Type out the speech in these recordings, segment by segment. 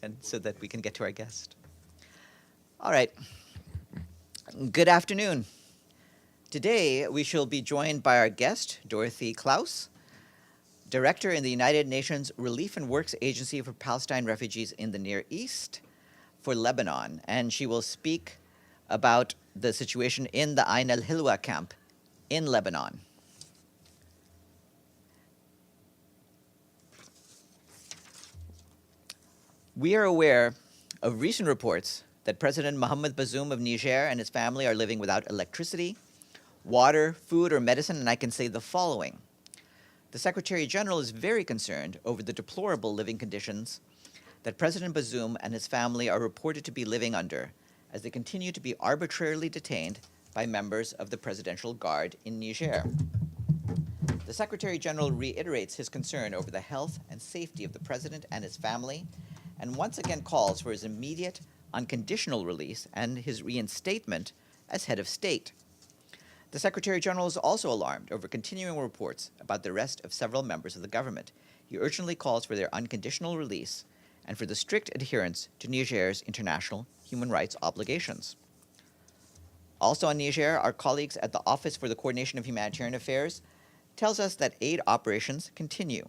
and so that we can get to our guest. All right. Good afternoon. Today, we shall be joined by our guest, Dorothy Klaus, Director in the United Nations Relief and Works Agency for Palestine Refugees in the Near East for Lebanon, and she will speak about the situation in the Ain al-Hilwa camp in Lebanon. We are aware of recent reports that President Mohamed Bazoum of Niger and his family are living without electricity, water, food, or medicine, and I can say the following. The Secretary-General is very concerned over the deplorable living conditions that President Bazoum and his family are reported to be living under as they continue to be arbitrarily detained by members of the Presidential Guard in Niger. The Secretary-General reiterates his concern over the health and safety of the President and his family, and once again calls for his immediate, unconditional release and his reinstatement as head of state. The Secretary-General is also alarmed over continuing reports about the arrest of several members of the government. He urgently calls for their unconditional release and for the strict adherence to Niger's international human rights obligations. Also in Niger, our colleagues at the Office for the Coordination of Humanitarian Affairs tells us that aid operations continue.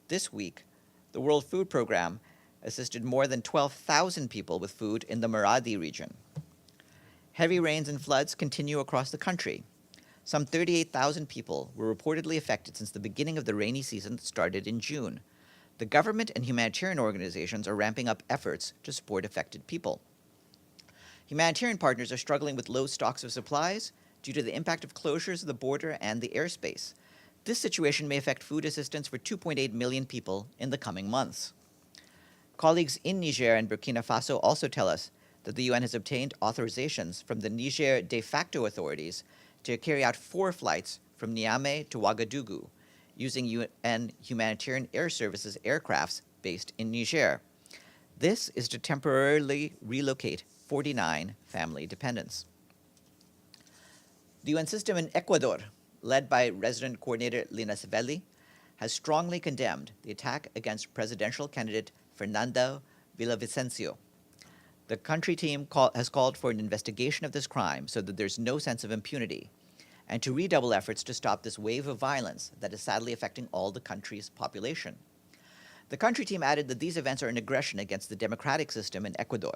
This week, the World Food Programme assisted more than 12,000 people with food in the Maradi region. Heavy rains and floods continue across the country. Some 38,000 people were reportedly affected since the beginning of the rainy season that started in June. The government and humanitarian organizations are ramping up efforts to support affected people. Humanitarian partners are struggling with low stocks of supplies due to the impact of closures of the border and the airspace. This situation may affect food assistance for 2.8 million people in the coming months. Colleagues in Niger and Burkina Faso also tell us that the UN has obtained authorizations from the Niger de facto authorities to carry out 4 flights from Niamey to Ouagadougou using UN Humanitarian Air Services aircrafts based in Niger. This is to temporarily relocate 49 family dependents. The UN system in Ecuador, led by resident coordinator Lina Sevelli, has strongly condemned the attack against presidential candidate Fernando Villavicencio. The country team has called for an investigation of this crime so that there's no sense of impunity, and to redouble efforts to stop this wave of violence that is sadly affecting all the country's population. The country team added that these events are an aggression against the democratic system in Ecuador,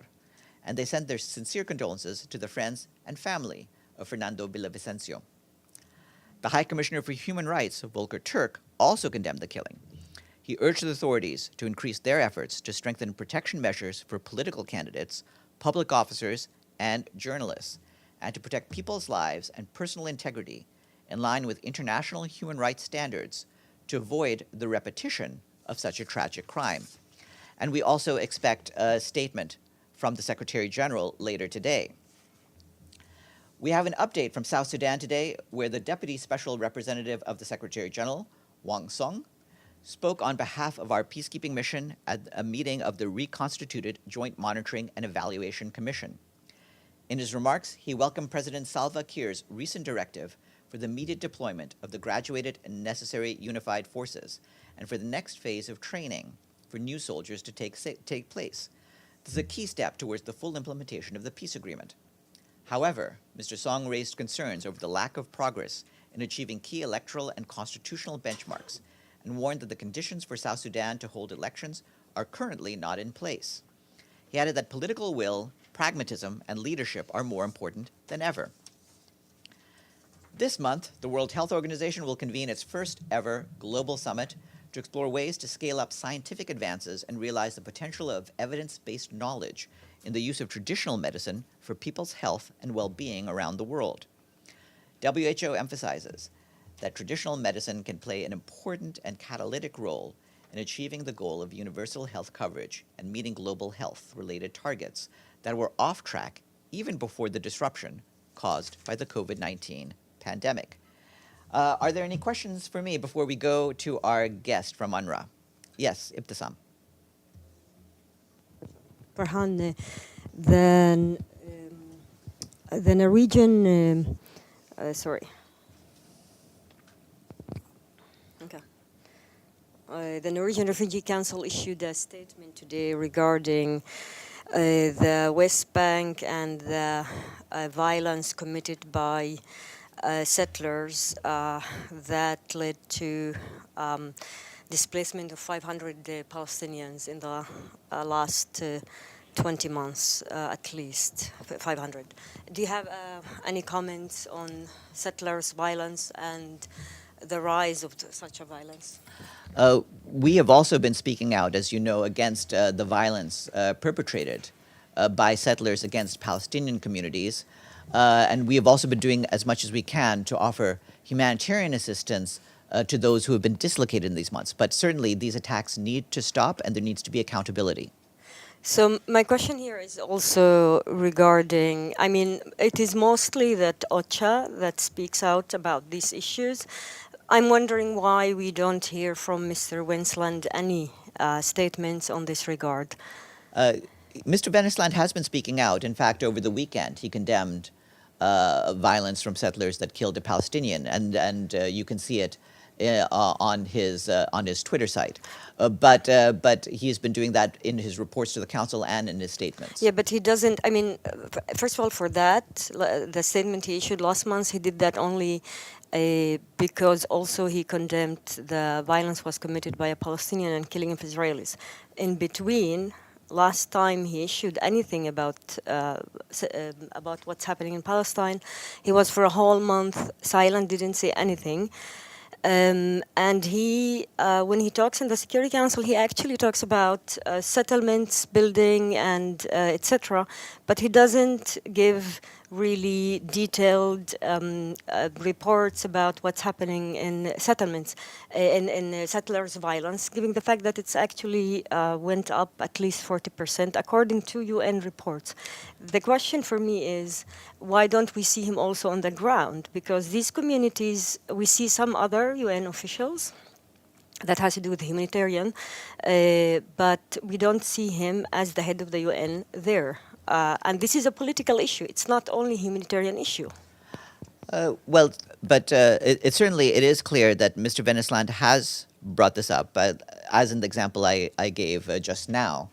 and they sent their sincere condolences to the friends and family of Fernando Villavicencio. The High Commissioner for Human Rights, Volker Turk, also condemned the killing. He urged the authorities to increase their efforts to strengthen protection measures for political candidates, public officers, and journalists, and to protect people's lives and personal integrity in line with international human rights standards to avoid the repetition of such a tragic crime. And we also expect a statement from the Secretary-General later today. We have an update from South Sudan today where the Deputy Special Representative of the Secretary-General, Wang Song, spoke on behalf of our peacekeeping mission at a meeting of the reconstituted Joint Monitoring and Evaluation Commission. In his remarks, he welcomed President Salva Kiir's recent directive for the immediate deployment of the graduated and necessary unified forces and for the next phase of training for new soldiers to take place. This is a key step towards the full implementation of the peace agreement. However, Mr. Song raised concerns over the lack of progress in achieving key electoral and constitutional benchmarks and warned that the conditions for South Sudan to hold elections are currently not in place. He added that political will, pragmatism, and leadership are more important than ever. This month, the World Health Organization will convene its first ever global summit to explore ways to scale up scientific advances and realize the potential of evidence-based knowledge in the use of traditional medicine for people's health and well-being around the world. WHO emphasizes that traditional medicine can play an important and catalytic role in achieving the goal of universal health coverage and meeting global health-related targets that were off track even before the disruption caused by the COVID-19 pandemic. Are there any questions for me before we go to our guest from UNRWA? Yes, Ibtisam. Farhan, the Norwegian, sorry. Okay. the Norwegian Refugee Council issued a statement today regarding the West Bank and the violence committed by settlers that led to displacement of 500 Palestinians in the last 20 months, at least 500. Do you have any comments on settlers' violence and the rise of such a violence? We have also been speaking out, as you know, against the violence perpetrated by settlers against Palestinian communities. And we have also been doing as much as we can to offer humanitarian assistance to those who have been dislocated in these months. But certainly these attacks need to stop and there needs to be accountability. So my question here is also regarding, I mean, it is mostly that OCHA that speaks out about these issues. I'm wondering why we don't hear from Mr. Winsland any statements on this regard. Mr. Vennesland has been speaking out. In fact, over the weekend, he condemned violence from settlers that killed a Palestinian, and you can see it on his Twitter site. But he's been doing that in his reports to the council and in his statements. Yeah, but he doesn't. I mean, first of all, for that, the statement he issued last month, he did that only because also he condemned the violence was committed by a Palestinian and killing of Israelis. In between, last time he issued anything about what's happening in Palestine, he was for a whole month silent, didn't say anything. And he, when he talks in the Security Council, he actually talks about settlements, building, and etc. But he doesn't give really detailed reports about what's happening in settlements, in settlers' violence, given the fact that it's actually went up at least 40% according to UN reports. The question for me is, why don't we see him also on the ground? Because these communities, we see some other UN officials that has to do with humanitarian, but we don't see him as the head of the UN there. And this is a political issue. It's not only a humanitarian issue. Well, but it certainly it is clear that Mr. Vennesland has brought this up, as in the example I gave just now.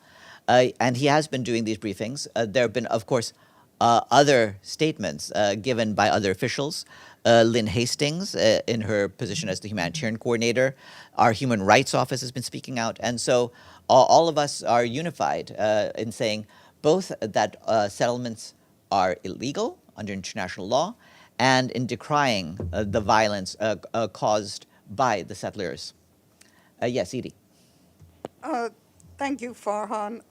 And he has been doing these briefings. There have been, of course, other statements given by other officials. Lynn Hastings, in her position as the humanitarian coordinator, our Human Rights Office has been speaking out. And so all of us are unified in saying both that settlements are illegal under international law and in decrying the violence caused by the settlers. Yes, Edie. Thank you, Farhan.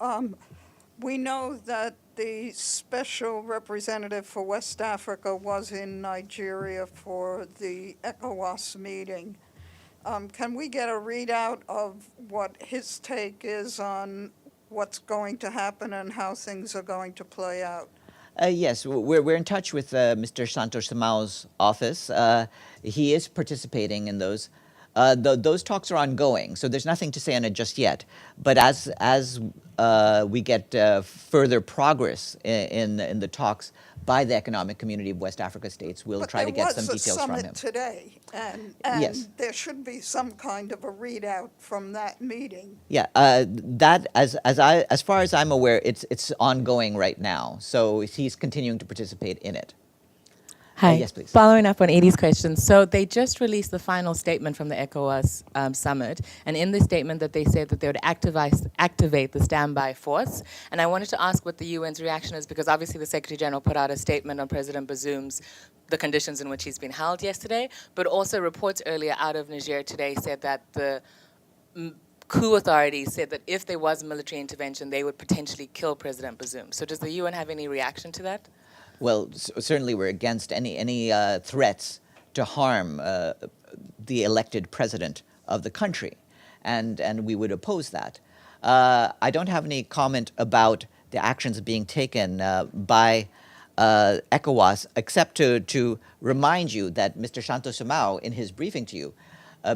We know that the special representative for West Africa was in Nigeria for the ECOWAS meeting. Can we get a readout of what his take is on what's going to happen and how things are going to play out? Yes, we're in touch with Mr. Santos Samao's office. He is participating in those. Those talks are ongoing, so there's nothing to say on it just yet. But as we get further progress in the talks by the Economic Community of West Africa States, we'll try to get some details from him. But there was a summit today, and yes, there should be some kind of a readout from that meeting. Yeah, that as far as I'm aware, it's ongoing right now. So he's continuing to participate in it. Hi. Yes, please. Following up on Edie's question, so they just released the final statement from the ECOWAS summit, and in the statement that they said that they would activate the standby force. And I wanted to ask what the UN's reaction is, because obviously the Secretary-General put out a statement on President Bazoum's, the conditions in which he's been held yesterday, but also reports earlier out of Niger today said that the coup authorities said that if there was military intervention, they would potentially kill President Bazoum. So does the UN have any reaction to that? Well, certainly we're against any threats to harm the elected president of the country, and we would oppose that. I don't have any comment about the actions being taken by ECOWAS, except to remind you that Mr. Santos Samao, in his briefing to you,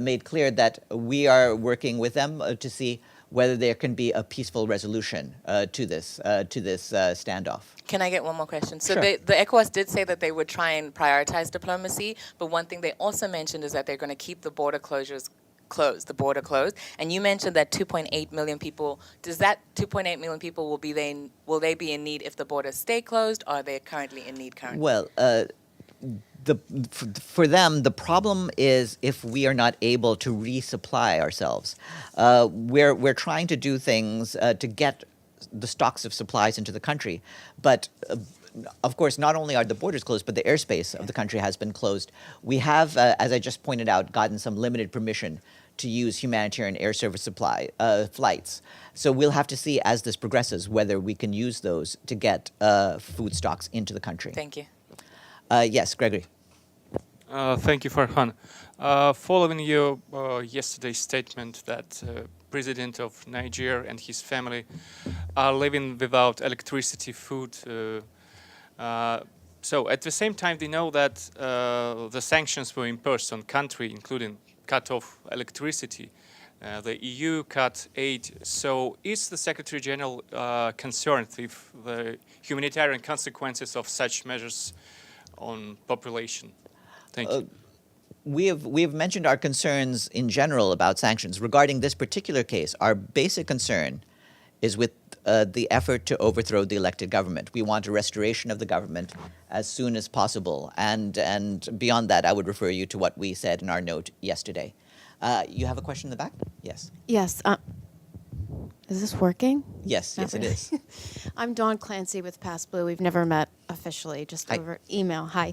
made clear that we are working with them to see whether there can be a peaceful resolution to this standoff. Can I get one more question? So Sure. the ECOWAS did say that they would try and prioritize diplomacy, but one thing they also mentioned is that they're going to keep the border closures closed, the border closed. And you mentioned that 2.8 million people. Does that 2.8 million people will they be in need if the borders stay closed, or are they currently in need currently? Well, for them, the problem is if we are not able to resupply ourselves. We're trying to do things to get the stocks of supplies into the country, but of course, not only are the borders closed, but the airspace of the country has been closed. We have, as I just pointed out, gotten some limited permission to use humanitarian air service supply flights. So we'll have to see as this progresses whether we can use those to get food stocks into the country. Thank you. Yes, Gregory. Thank you, Farhan. Following your yesterday's statement that President of Niger and his family are living without electricity, food, so at the same time, they know that the sanctions were imposed on country, including cut off electricity. The EU cut aid. So is the Secretary-General concerned with the humanitarian consequences of such measures on population? Thank you. We have mentioned our concerns in general about sanctions. Regarding this particular case, our basic concern is with the effort to overthrow the elected government. We want a restoration of the government as soon as possible. And beyond that, I would refer you to what we said in our note yesterday. You have a question in the back? Yes. Yes. Is this working? Yes, Not yes, it really. is. I'm Dawn Clancy with Pass Blue. We've never met officially, just Hi. over email. Hi.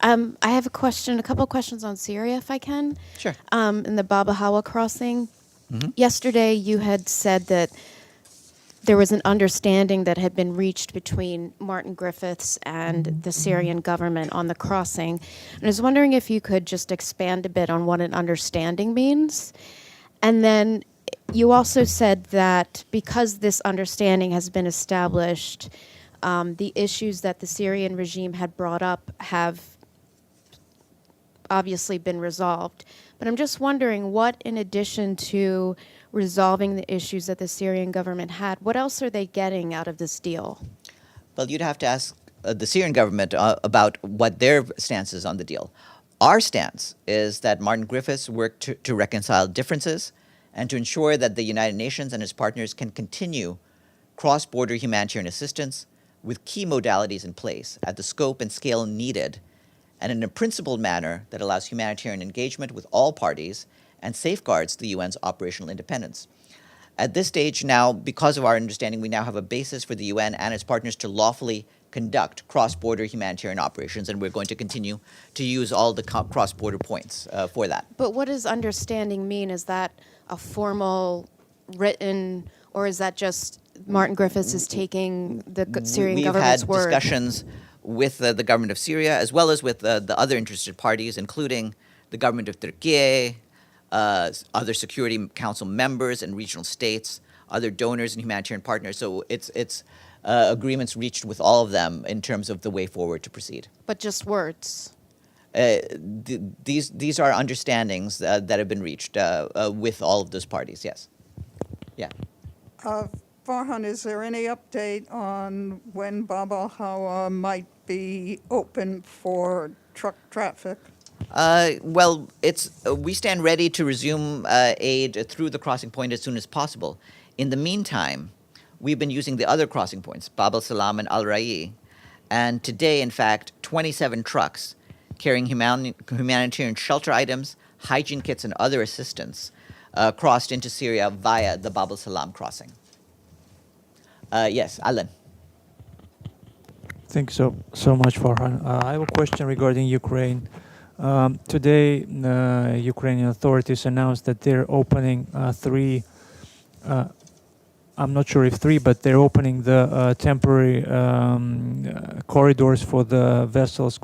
I have a couple of questions on Syria, if I can. Sure. In the Bab el-Hawa crossing. Mm-hmm. Yesterday, you had said that there was an understanding that had been reached between Martin Griffiths and the Syrian government on the crossing. And I was wondering if you could just expand a bit on what an understanding means. And then you also said that because this understanding has been established, the issues that the Syrian regime had brought up have obviously been resolved. But I'm just wondering what, in addition to resolving the issues that the Syrian government had, what else are they getting out of this deal? Well, you'd have to ask the Syrian government about what their stance is on the deal. Our stance is that Martin Griffiths worked to reconcile differences and to ensure that the United Nations and its partners can continue cross-border humanitarian assistance with key modalities in place at the scope and scale needed and in a principled manner that allows humanitarian engagement with all parties and safeguards the UN's operational independence. At this stage now, because of our understanding, we now have a basis for the UN and its partners to lawfully conduct cross-border humanitarian operations, and we're going to continue to use all the cross-border points for that. But what does understanding mean? Is that a formal, written, or is that just Martin Griffiths is taking the Syrian government's word? We've had discussions with the government of Syria, as well as with the other interested parties, including the government of Turkey, other Security Council members and regional states, other donors and humanitarian partners. So it's agreements reached with all of them in terms of the way forward to proceed. But just words? These are understandings that have been reached with all of those parties, yes. Yeah. Farhan, is there any update on when Bab el-Hawa might be open for truck traffic? Well, we stand ready to resume aid through the crossing point as soon as possible. In the meantime, we've been using the other crossing points, Bab el-Salam and Al-Rai, and today, in fact, 27 trucks carrying humanitarian shelter items, hygiene kits, and other assistance crossed into Syria via the Bab el-Salam crossing. Yes, Alan. Thanks so much, Farhan. I have a question regarding Ukraine. Today, Ukrainian authorities announced that they're opening three, I'm not sure if three, but they're opening the temporary corridors for the vessels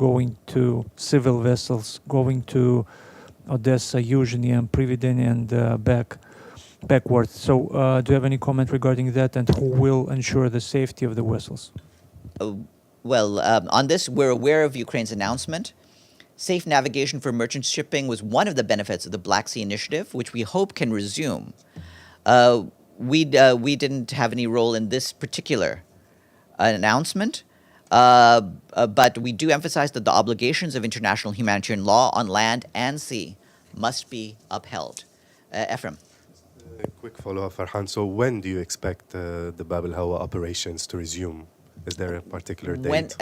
civil vessels going to Odessa, Yuzhny, and Privedeny, and backwards. So do you have any comment regarding that, and who will ensure the safety of the vessels? Well, on this, we're aware of Ukraine's announcement. Safe navigation for merchant shipping was one of the benefits of the Black Sea Initiative, which we hope can resume. We didn't have any role in this particular announcement, but we do emphasize that the obligations of international humanitarian law on land and sea must be upheld. Ephraim. A quick follow-up, Farhan. So when do you expect the Bab al-Hawa operations to resume? Is there a particular date?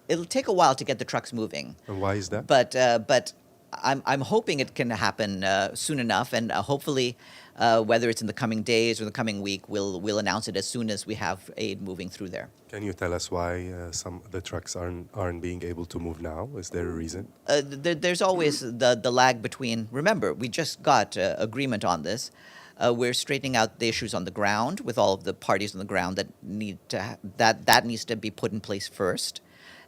It'll take a while to get the trucks moving. And why is that? But I'm hoping it can happen soon enough, and hopefully, whether it's in the coming days or the coming week, we'll announce it as soon as we have aid moving through there. Can you tell us why some of the trucks aren't being able to move now? Is there a reason? There's always the lag between. Remember, we just got agreement on this. We're straightening out the issues on the ground with all of the parties on the ground that need to that needs to be put in place first,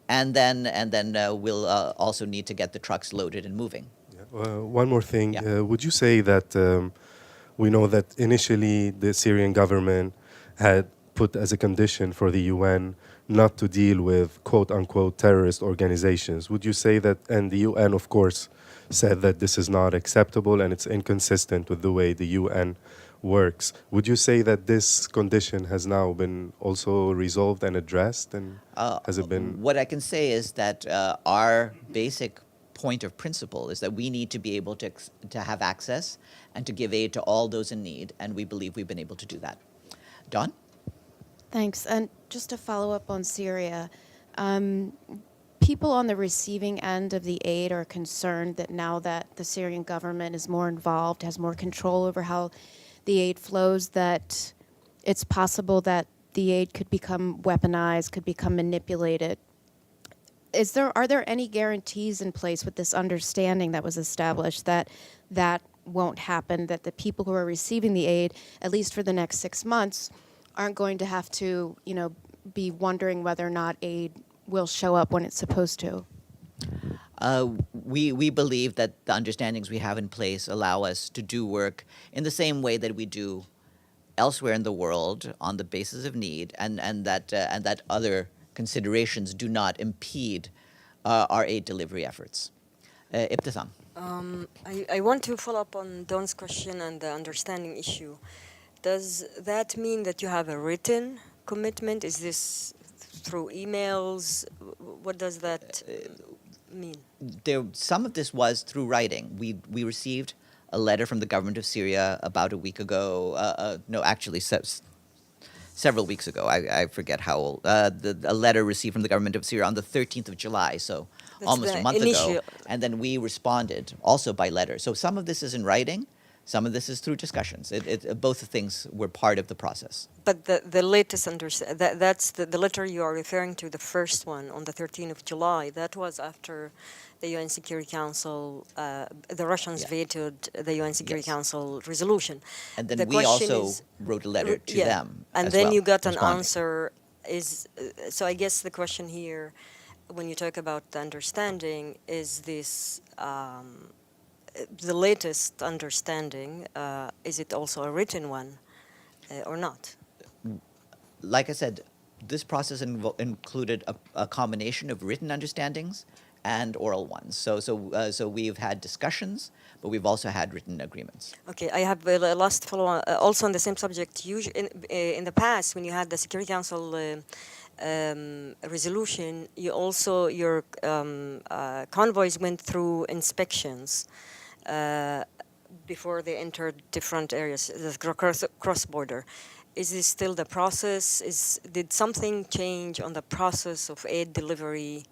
and then we'll also need to get the trucks loaded and moving. Yeah. One more thing. Yeah. Would you say that we know that initially the Syrian government had put as a condition for the UN not to deal with quote-unquote terrorist organizations? Would you say that, and the UN, of course, said that this is not acceptable and it's inconsistent with the way the UN works. Would you say that this condition has now been also resolved and addressed, and has it been? What I can say is that our basic point of principle is that we need to be able to have access and to give aid to all those in need, and we believe we've been able to do that. Dawn? Thanks. And just to follow up on Syria, people on the receiving end of the aid are concerned that now that the Syrian government is more involved, has more control over how the aid flows, that it's possible that the aid could become weaponized, could become manipulated. Are there any guarantees in place with this understanding that was established that that won't happen, that the people who are receiving the aid, at least for the next 6 months, aren't going to have to, be wondering whether or not aid will show up when it's supposed to? We believe that the understandings we have in place allow us to do work in the same way that we do elsewhere in the world on the basis of need, and that other considerations do not impede our aid delivery efforts. Ibtisam. I want to follow up on Don's question and the understanding issue. Does that mean that you have a written commitment? Is this through emails? What does that mean? Some of this was through writing. We received a letter from the government of Syria about a week ago. No, actually, several weeks ago. I forget how old. A letter received from the government of Syria on the 13th of July, so That's almost the a month initial- ago. And then we responded also by letter. So some of this is in writing. Some of this is through discussions. Both things were part of the process. But the latest that's the letter you are referring to, the first one on the 13th of July. That was after the UN Security Council, the Russians vetoed the UN Security Council resolution. And then The we question also is- wrote a letter to them. And as then well, you got an responding. answer. So I guess the question here, when you talk about the understanding, is this the latest understanding? Is it also a written one or not? Like I said, this process included a combination of written understandings and oral ones. So we've had discussions, but we've also had written agreements. Okay, I have a last follow-on, also on the same subject. In the past, when you had the Security Council resolution, your convoys went through inspections before they entered different areas, the cross-border. Is this still the process? Did something change on the process of aid delivery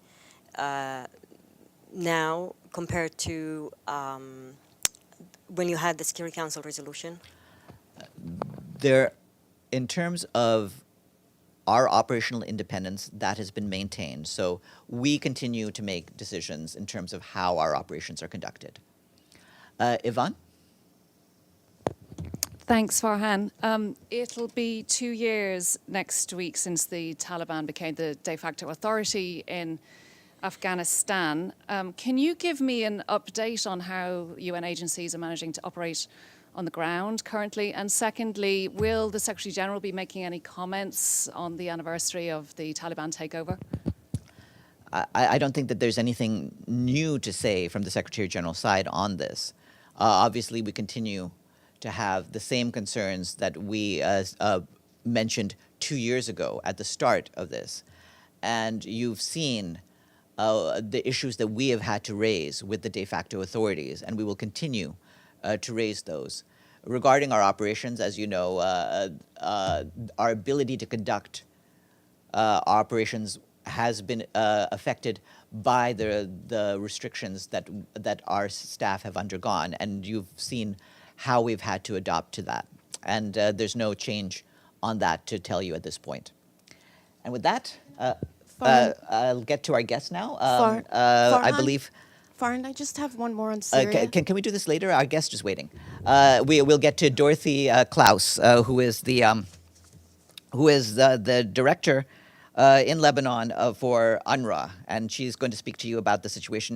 now compared to when you had the Security Council resolution? In terms of our operational independence, that has been maintained. So we continue to make decisions in terms of how our operations are conducted. Yvonne? Thanks, Farhan. It'll be 2 years next week since the Taliban became the de facto authority in Afghanistan. Can you give me an update on how UN agencies are managing to operate on the ground currently? And secondly, will the Secretary-General be making any comments on the anniversary of the Taliban takeover? I don't think that there's anything new to say from the Secretary-General side on this. Obviously, we continue to have the same concerns that we mentioned 2 years ago at the start of this. And you've seen the issues that we have had to raise with the de facto authorities, and we will continue to raise those. regarding our operations, as you know, our ability to conduct our operations has been affected by the restrictions that our staff have undergone, and you've seen how we've had to adapt to that. And there's no change on that to tell you at this point. And with that, I'll get to our guest now. I Farhan? believe. Farhan, I just have one more on Syria. Can we do this later? Our guest is waiting. We'll get to Dorothy Klaus, who is the director in Lebanon for UNRWA, and she's going to speak to you about the situation